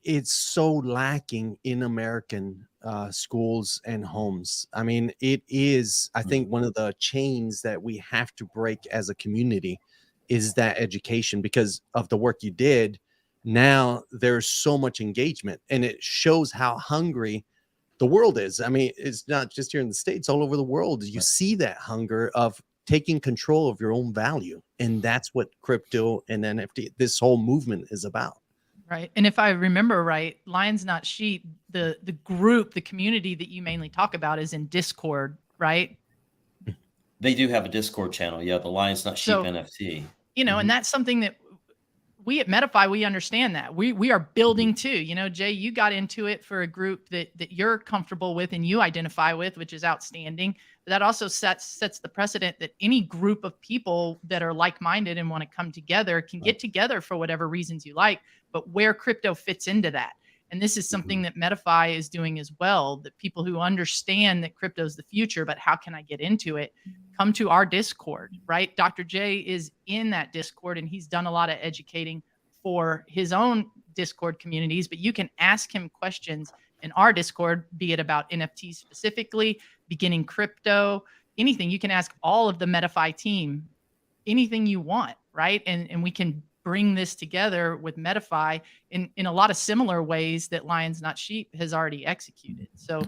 it's so lacking in American schools and homes. I mean, it is, I think, one of the chains that we have to break as a community is that education. Because of the work you did, now there's so much engagement, and it shows how hungry the world is. I mean, it's not just here in the States, all over the world. You see that hunger of taking control of your own value. And that's what crypto and NFT, this whole movement is about. Right. And if I remember right, Lions Not Sheep, the group, the community that you mainly talk about is in Discord, right? They do have a Discord channel. Yeah, the Lions Not Sheep NFT. You know, and that's something that we at Metafy, we understand that we are building too. You know, Jay, you got into it for a group that you're comfortable with and you identify with, which is outstanding. But that also sets the precedent that any group of people that are like-minded and want to come together can get together for whatever reasons you like, but where crypto fits into that. And this is something that Metafy is doing as well, that people who understand that crypto is the future, but how can I get into it? Come to our Discord, right? Dr. J is in that Discord, and he's done a lot of educating for his own Discord communities, but you can ask him questions in our Discord, be it about NFTs specifically, beginning crypto, anything. You can ask all of the Metafy team anything you want, right? And we can bring this together with Metafy in a lot of similar ways that Lions Not Sheep has already executed. So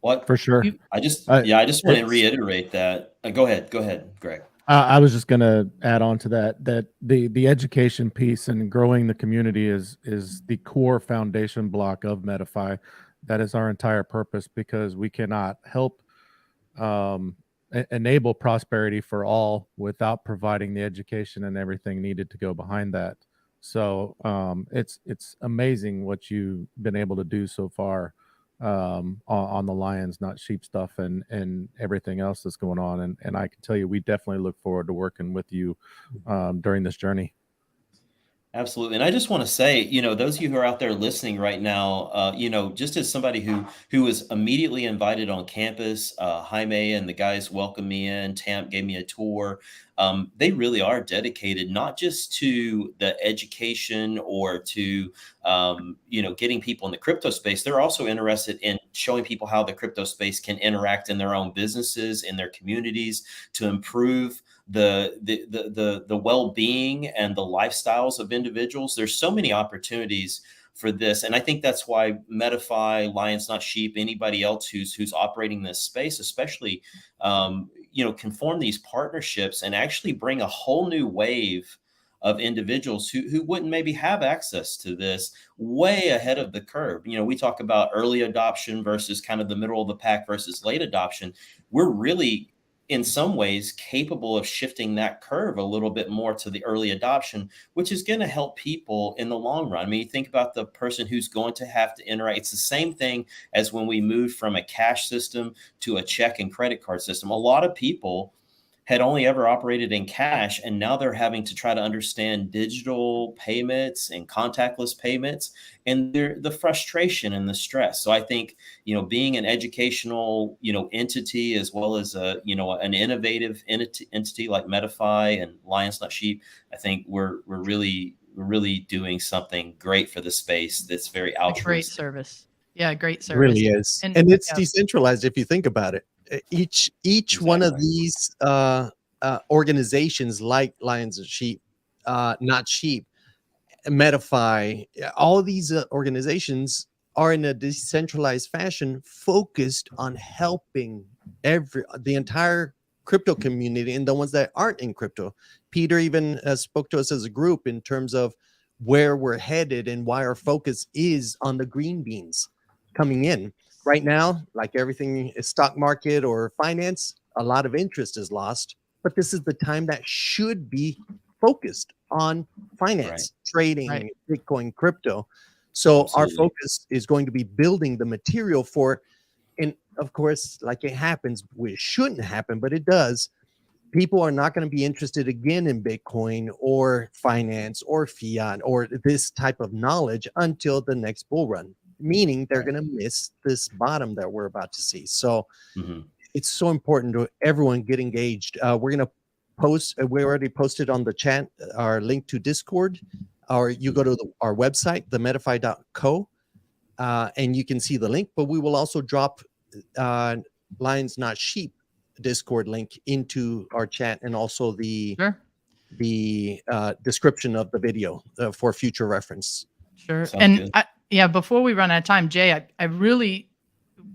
what For sure. I just want to reiterate that. Go ahead, Greg. I was just going to add on to that the education piece and growing the community is the core foundation block of Metafy. That is our entire purpose, because we cannot help enable prosperity for all without providing the education and everything needed to go behind that. So it's amazing what you've been able to do so far on the Lions Not Sheep stuff and everything else that's going on. And I can tell you, we definitely look forward to working with you during this journey. Absolutely. And I just want to say, those of you who are out there listening right now, just as somebody who was immediately invited on campus, Jaime and the guys welcomed me in, Tamp gave me a tour. They really are dedicated, not just to the education or to, getting people in the crypto space. They're also interested in showing people how the crypto space can interact in their own businesses, in their communities, to improve the well-being and the lifestyles of individuals. There's so many opportunities for this, and I think that's why MetaFi, Lions Not Sheep, anybody else who's operating this space, especially, can form these partnerships and actually bring a whole new wave of individuals who wouldn't maybe have access to this way ahead of the curve. We talk about early adoption versus kind of the middle of the pack versus late adoption. We're really, in some ways, capable of shifting that curve a little bit more to the early adoption, which is going to help people in the long run. I mean, you think about the person who's going to have to interact. It's the same thing as when we moved from a cash system to a check and credit card system. A lot of people had only ever operated in cash, and now they're having to try to understand digital payments and contactless payments, and the frustration and the stress. So I think, being an educational, entity, as well as an innovative entity like MetaFi and Lions Not Sheep, I think we're really doing something great for the space that's very altruistic. Great service. Yeah, great It service. really is. And it's decentralized if you think about it. Each one of these organizations, like Lions and Sheep, Not Sheep, MetaFi, all of these organizations are in a decentralized fashion focused on helping the entire crypto community and the ones that aren't in crypto. Peter even spoke to us as a group in terms of where we're headed and why our focus is on the green beans coming in. Right now, like everything is stock market or finance, a lot of interest is lost, but this is the time that should be focused on finance, trading, Bitcoin, crypto. So our focus is going to be building the material for, and of course, like it happens, which shouldn't happen, but it does. People are not going to be interested again in Bitcoin or finance or fiat or this type of knowledge until the next bull run, meaning they're going to miss this bottom that we're about to see. So it's so important to everyone get engaged. We're going to post, we already posted on the chat, our link to Discord, or you go to our website, themetafi.co, and you can see the link, but we will also drop Lions Not Sheep Discord link into our chat, and also the description of the video for future reference. Sure. Sounds good. Before we run out of time, Jay, I really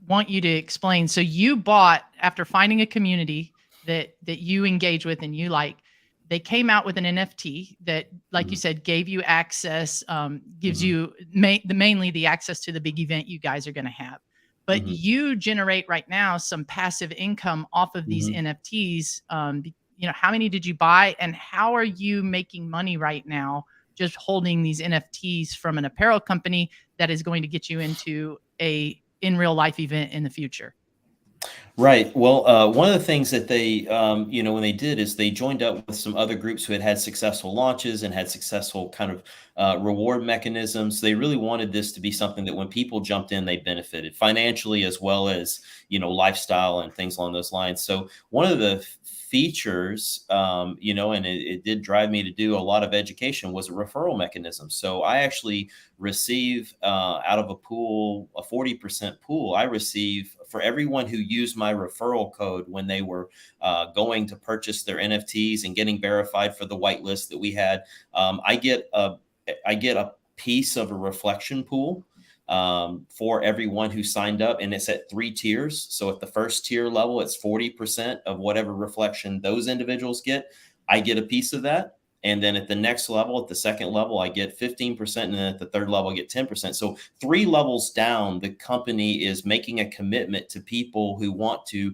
want you to explain. So you bought, after finding a community that you engage with and you like, they came out with an NFT that, like you said, gave you access, gives you mainly the access to the big event you guys are going to have. But you generate right now some passive income off of these NFTs. How many did you buy, and how are you making money right now just holding these NFTs from an apparel company that is going to get you into a in real life event in the future? Right. Well, one of the things that they, when they did is they joined up with some other groups who had successful launches and had successful kind of reward mechanisms. They really wanted this to be something that when people jumped in, they benefited financially as well as, lifestyle and things along those lines. So one of the features, and it did drive me to do a lot of education, was a referral mechanism. So I actually receive out of a pool, a 40% pool, I receive for everyone who used my referral code when they were going to purchase their NFTs and getting verified for the whitelist that we had. I get a piece of a reflection pool for everyone who signed up, and it's at 3 tiers. So at the first tier level, it's 40% of whatever reflection those individuals get. I get a piece of that. And then at the next level, at the second level, I get 15%. And then at the third level, I get 10%. So 3 levels down, the company is making a commitment to people who want to,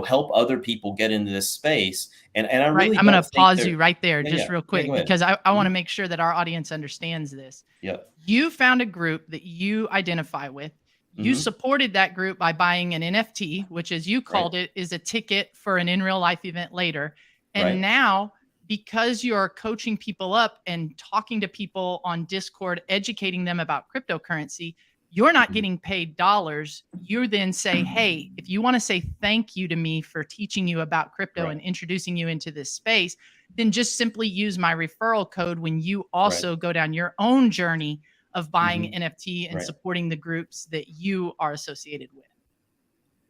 help other people get into this space. And I really I'm going to pause you right there just real quick, because I want to make sure that our audience understands this. Yep. You found a group that you identify with. You supported that group by buying an NFT, which, as you called it, is a ticket for an in real life event later. And now, because you're coaching people up and talking to people on Discord, educating them about cryptocurrency, you're not getting paid dollars. You then say, hey, if you want to say thank you to me for teaching you about crypto and introducing you into this space, then just simply use my referral code when you also go down your own journey of buying NFT and supporting the groups that you are associated with.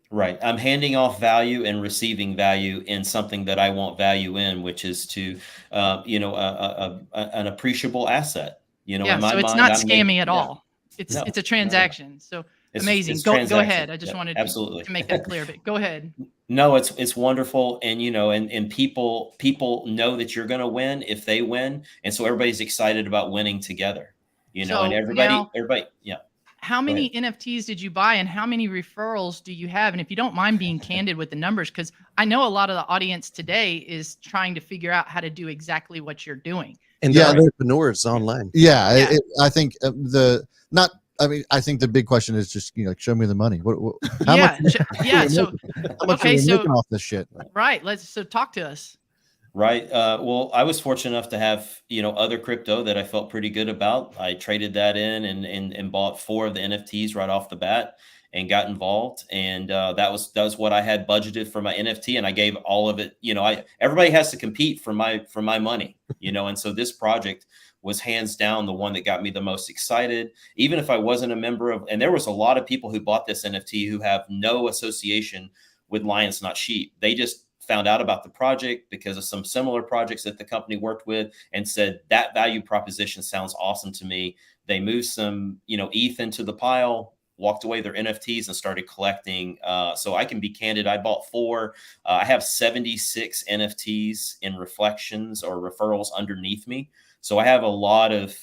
Right. I'm handing off value and receiving value in something that I want value in, which is to, an appreciable asset. In my so it's mind, not scamming at all. It's a transaction. No. So amazing. It's go ahead. I just wanted to make that clear, but go ahead. No, it's wonderful. And, and people know that you're going to win if they win. And so everybody's excited about winning together, and everybody. Yeah. How many NFTs did you buy, and how many referrals do you have? And if you don't mind being candid with the numbers, because I know a lot of the audience today is trying to figure out how to do exactly what you're doing. And they're entrepreneurs online. Yeah. I think I think the big question is just, show me the money. How much? So, how much are you making off this shit? Right. So talk to us. Right. Well, I was fortunate enough to have, other crypto that I felt pretty good about. I traded that in and bought 4 of the NFTs right off the bat and got involved. And that was what I had budgeted for my NFT. And I gave all of it, everybody has to compete for my money, and so this project was hands down the one that got me the most excited, even if I wasn't a member of, and there was a lot of people who bought this NFT who have no association with Lions Not Sheep. They just found out about the project because of some similar projects that the company worked with and said that value proposition sounds awesome to me. They moved some, ETH into the pile, walked away their NFTs and started collecting. So I can be candid. I bought 4. I have 76 NFTs in reflections or referrals underneath me. So I have a lot of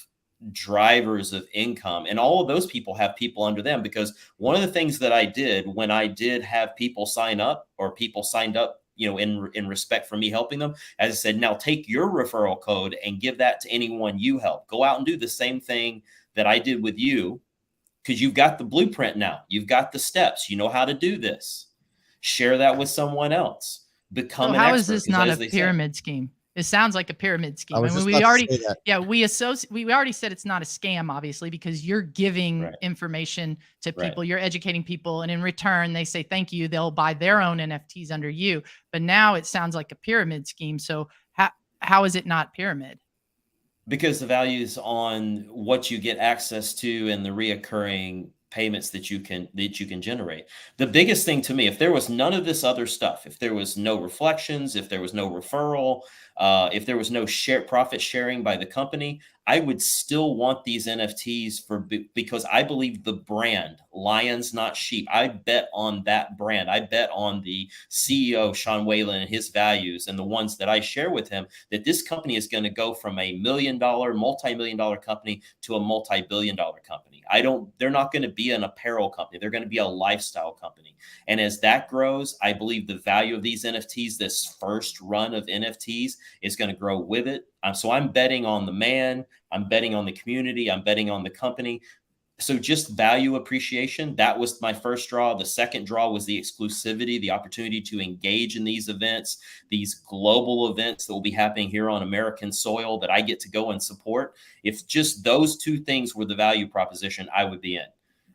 drivers of income, and all of those people have people under them, because one of the things that I did when I did have people sign up, or people signed up, in respect for me helping them, as I said, now take your referral code and give that to anyone you help. Go out and do the same thing that I did with you, because you've got the blueprint now. You've got the steps. You know how to do this. Share that with someone else. Become an expert. How is this not a pyramid scheme? It sounds like a pyramid scheme. We already said it's not a scam, obviously, because you're giving information to people, you're educating people, and in return, they say thank you. They'll buy their own NFTs under you. But now it sounds like a pyramid scheme. So how is it not pyramid? Because the value is on what you get access to and the reoccurring payments that you can generate. The biggest thing to me, if there was none of this other stuff, if there was no reflections, if there was no referral, if there was no profit sharing by the company, I would still want these NFTs because I believe the brand Lions Not Sheep. I bet on that brand. I bet on the CEO, Sean Whalen, and his values, and the ones that I share with him, that this company is going to go from a multi-million-dollar company to a multi-billion-dollar company. They're not going to be an apparel company. They're going to be a lifestyle company. And as that grows, I believe the value of these NFTs, this first run of NFTs, is going to grow with it. So I'm betting on the man, I'm betting on the community, I'm betting on the company. So just value appreciation, that was my first draw. The second draw was the exclusivity, the opportunity to engage in these events, these global events that will be happening here on American soil that I get to go and support. If just those 2 things were the value proposition, I would be in.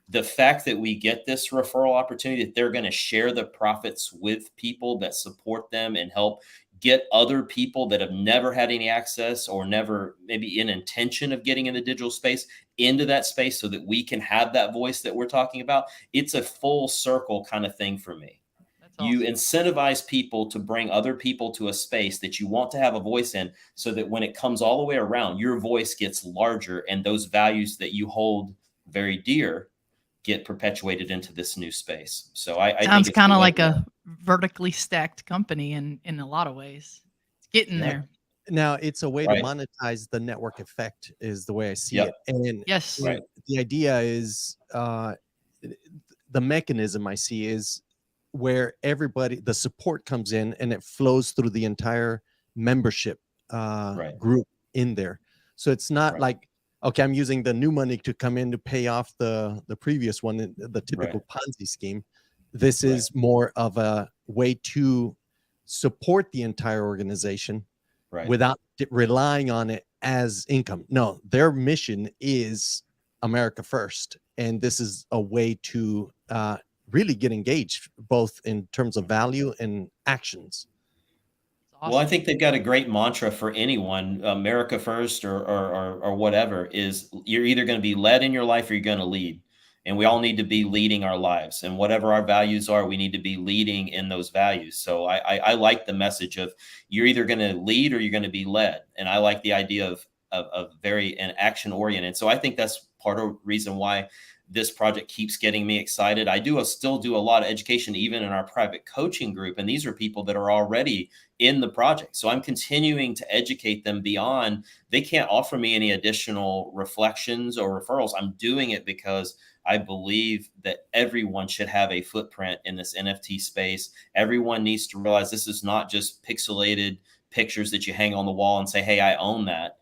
The fact that we get this referral opportunity, that they're going to share the profits with people that support them and help get other people that have never had any access or never maybe in intention of getting in the digital space into that space, so that we can have that voice that we're talking about. It's a full circle kind of thing for me. That's awesome. You incentivize people to bring other people to a space that you want to have a voice in, so that when it comes all the way around, your voice gets larger, and those values that you hold very dear get perpetuated into this new space. So I sounds kind of like a vertically stacked company in a lot of ways. It's getting there. Now it's a way Right. to monetize the network effect, is the way I see Yep. it. And Yes. Right. the idea is the mechanism I see is where everybody, the support comes in and it flows through the entire membership Right. group in there. So it's not Right. like, okay, I'm using the new money to come in to pay off the previous one, the typical Ponzi scheme. This is more of a way to support the entire organization Right. without relying on it as income. No, their mission is America first. And this is a way to really get engaged, both in terms of value and actions. Awesome. Well, I think they've got a great mantra for anyone, America first or whatever, is you're either going to be led in your life or you're going to lead. And we all need to be leading our lives, and whatever our values are, we need to be leading in those values. So I like the message of you're either going to lead or you're going to be led. And I like the idea of very and action oriented. So I think that's part of the reason why this project keeps getting me excited. I still do a lot of education, even in our private coaching group. And these are people that are already in the project. So I'm continuing to educate them beyond, they can't offer me any additional reflections or referrals. I'm doing it because I believe that everyone should have a footprint in this NFT space. Everyone needs to realize this is not just pixelated pictures that you hang on the wall and say, hey, I own that.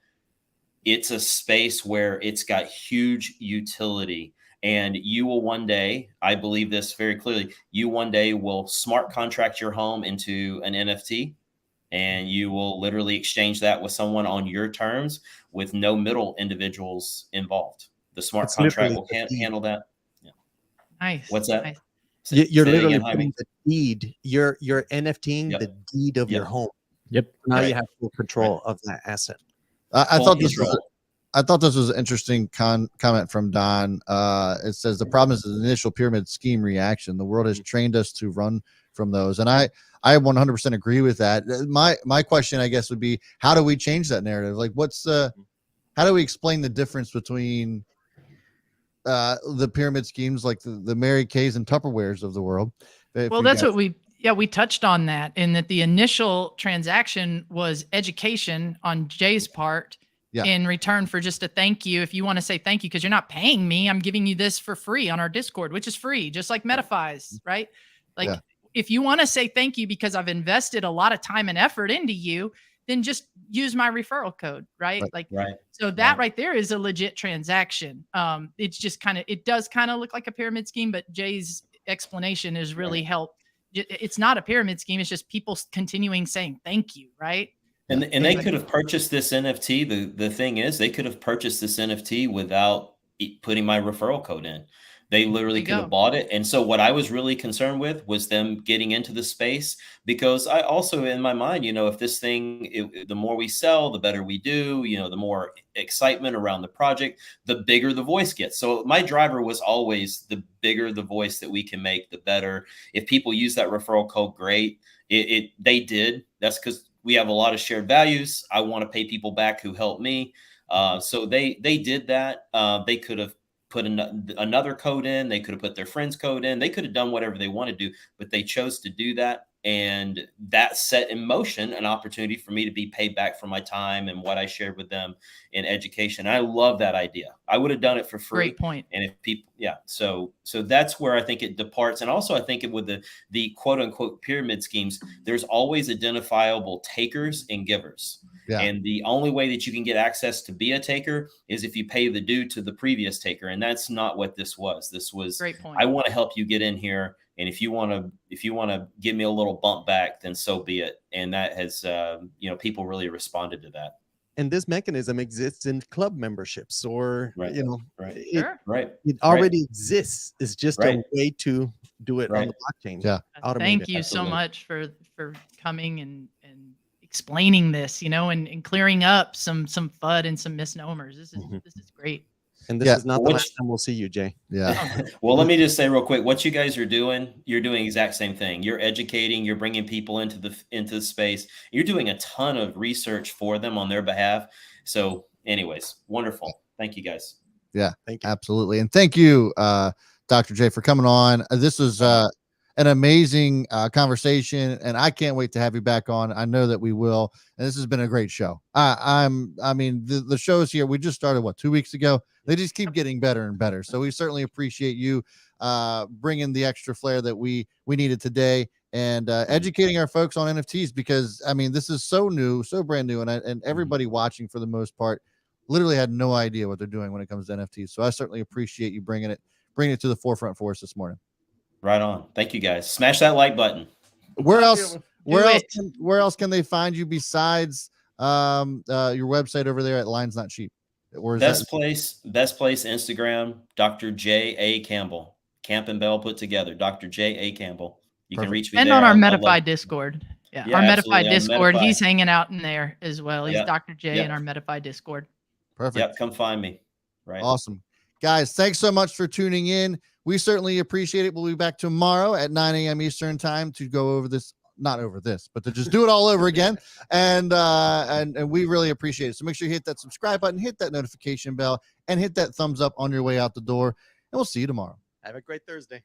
It's a space where it's got huge utility. And you will one day, I believe this very clearly, you one day will smart contract your home into an NFT, and you will literally exchange that with someone on your terms with no middle individuals involved. The smart contract will handle that. Yeah. Nice. What's that? Nice. You're literally again, putting the deed, you're NFTing Yep. the deed of your home. Yep. Now Right. you have full control of that asset. I Full thought this control. was I thought this was an interesting comment from Don. It says the problem is the initial pyramid scheme reaction. The world has trained us to run from those, and I 100% agree with that. My question, I guess, would be, how do we change that narrative? Like, how do we explain the difference between the pyramid schemes, like the Mary Kays and Tupperwares of the world? Well, that's what we touched on that, in that the initial transaction was education on Jay's part. Yeah. In return for just a thank you. If you want to say thank you, because you're not paying me, I'm giving you this for free on our Discord, which is free, just like MetaFi's, right? Like, if you want to say thank you because I've invested a lot of time and effort into you, then just use my referral code, right? So that right there is a legit transaction. It's just it does kind of look like a pyramid scheme, but Jay's explanation has really helped. It's not a pyramid scheme. It's just people continuing saying thank you, right? And they could have purchased this NFT. The thing is, they could have purchased this NFT without putting my referral code in. They literally could have bought it. And so what I was really concerned with was them getting into the space, because I also, in my mind, if this thing, the more we sell, the better we do, the more excitement around the project, the bigger the voice gets. So my driver was always, the bigger the voice that we can make, the better. If people use that referral code, great. They did. That's because we have a lot of shared values. I want to pay people back who helped me. So they did that. They could have put another code in. They could have put their friend's code in. They could have done whatever they want to do, but they chose to do that. And that set in motion an opportunity for me to be paid back for my time and what I shared with them in education. I love that idea. I would have done it for free. Great point. And if people, so that's where I think it departs. And also I think with the quote unquote pyramid schemes, there's always identifiable takers and givers. Yeah. And the only way that you can get access to be a taker is if you pay the due to the previous taker. And that's not what this was. This was, great point. I want to help you get in here. And if you want to give me a little bump back, then so be it. And that has, people really responded to that. And this mechanism exists in club memberships, or, it already exists. It's just a way to do it on the blockchain. Yeah. Thank you so much for coming and explaining this, and clearing up some FUD and some misnomers. This is great. And this is not the last time we'll see you, Jay. Yeah. Well, let me just say real quick, what you guys are doing, you're doing the exact same thing. You're educating, you're bringing people into the space. You're doing a ton of research for them on their behalf. So anyways, wonderful. Thank you guys. Yeah, thank you. Absolutely. And thank you, Dr. J, for coming on. This is an amazing conversation, and I can't wait to have you back on. I know that we will, and this has been a great show. I mean, the shows here, we just started 2 weeks ago. They just keep getting better and better. So we certainly appreciate you bringing the extra flair that we needed today, and educating our folks on NFTs, because I mean, this is so new, so brand new, and everybody watching for the most part literally had no idea what they're doing when it comes to NFTs. So I certainly appreciate you bringing it to the forefront for us this morning. Right on. Thank you, guys. Smash that like button. Where else can they find you besides your website over there at Lines Not Cheap? Best place Instagram, Dr. J.A. Campbell. Camp and Bell put together. Dr. J.A. Campbell. You can reach me and there. on our Metafy Discord. Yeah, our Metafy absolutely, Discord. Metafy. He's hanging out in there as well. He's Yep. Dr. J Yep. in our Metafy Discord. Perfect. Yep, come find me. Right. Awesome. Guys, thanks so much for tuning in. We certainly appreciate it. We'll be back tomorrow at 9 a.m. Eastern time to go over this, not over this, but to just do it all over again. And we really appreciate it. So make sure you hit that subscribe button, hit that notification bell, and hit that thumbs up on your way out the door. And we'll see you tomorrow. Have a great Thursday.